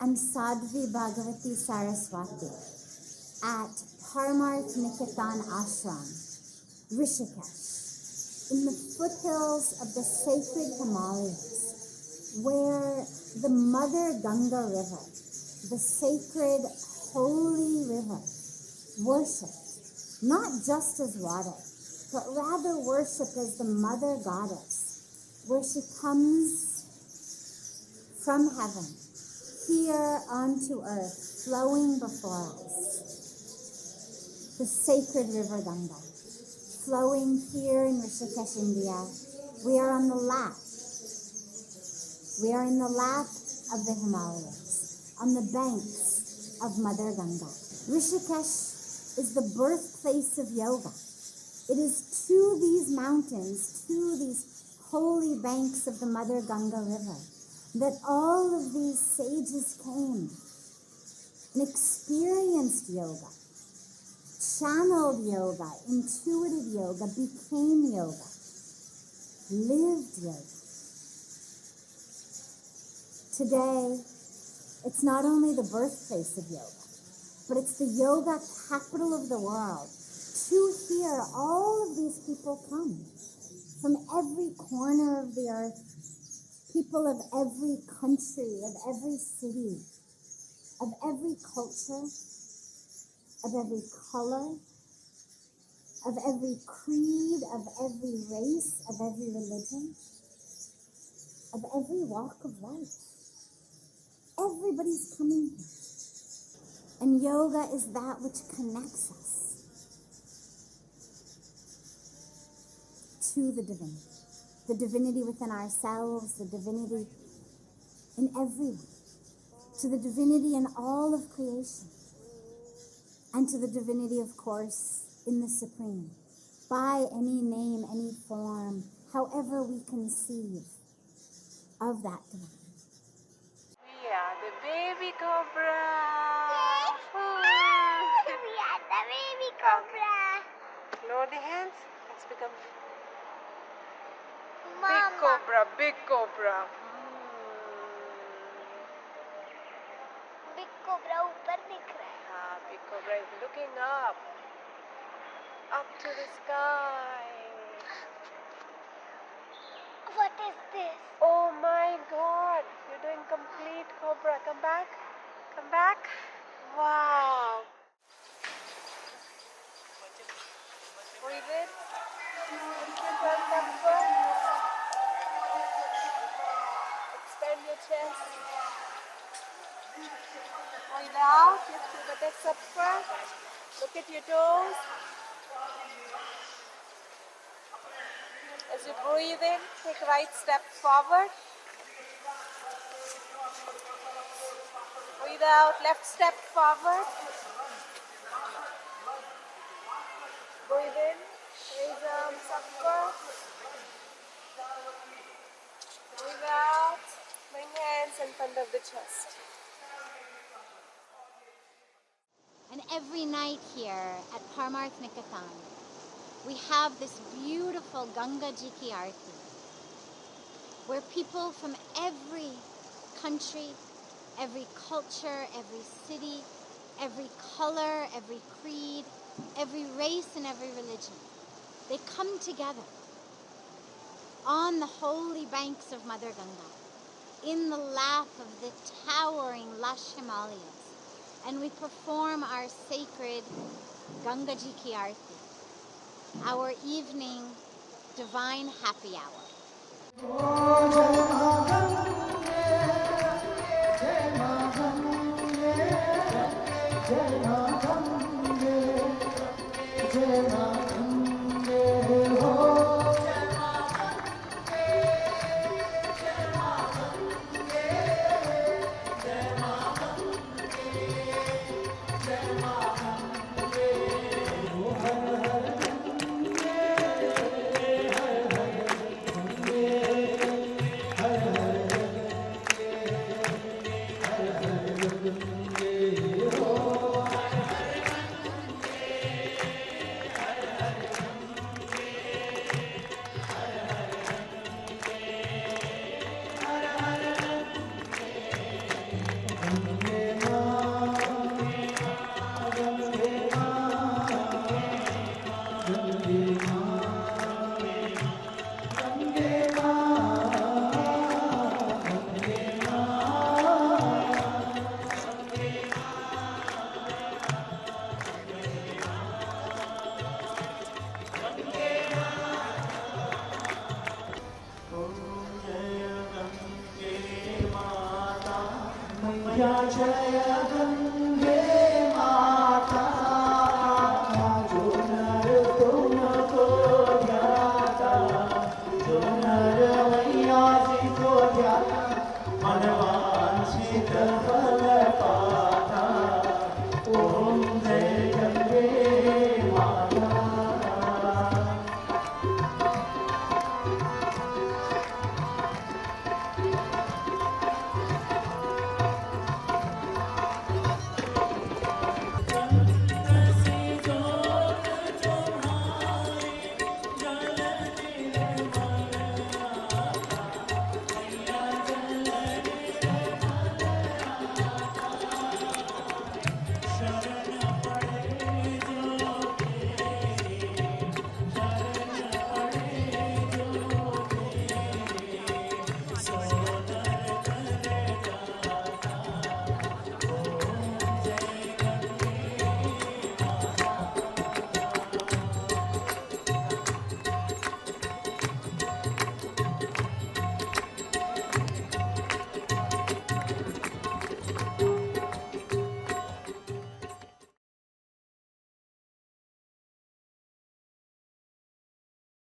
and Sadhvi Bhagavati Saraswati at Parmarth Niketan Ashram, Rishikesh, in the foothills of the sacred Himalayas, where the Mother Ganga River, the sacred holy river, worshipped not just as water, but rather worshipped as the Mother Goddess, where she comes from heaven here onto earth, flowing before us. The sacred river Ganga, flowing here in Rishikesh, India. We are on the lap. We are in the lap of the Himalayas, on the banks of Mother Ganga. Rishikesh is the birthplace of yoga. It is to these mountains, to these holy banks of the Mother Ganga River, that all of these sages came and experienced yoga, channeled yoga, intuitive yoga, became yoga, lived yoga. Today, it's not only the birthplace of yoga, but it's the yoga capital of the world. To here, all of these people come from every corner of the earth, people of every country, of every city, of every culture, of every color, of every creed, of every race, of every religion, of every walk of life. Everybody's coming here. And yoga is that which connects us to the divinity within ourselves, the divinity in everyone, to the divinity in all of creation, and to the divinity, of course, in the Supreme, by any name, any form, however we conceive of that divine. We are the baby cobra. We are the baby cobra. Lower the hands. Let's become Mama. big cobra. Big cobra ऊपर दिख रहा है. Ah, big cobra is looking up to the sky. What is this? Oh my God! You're doing complete cobra. Come back. Come back. Wow. Breathe in. Lift your breath upward. Expand your chest. Breathe out. Lift your buttocks upward. Look at your toes. As you breathe in, take right step forward. Breathe out, left step forward. Breathe in, raise arms upward. Breathe out, bring hands in front of the chest. And every night here at Parmarth Niketan, we have this beautiful Ganga Ji ki Aarti, where people from every country, every culture, every city, every color, every creed, every race and every religion, they come together on the holy banks of Mother Ganga, in the lap of the towering lush Himalayas, and we perform our sacred Ganga Ji ki Aarti, our evening divine happy hour. Sankhya Jaya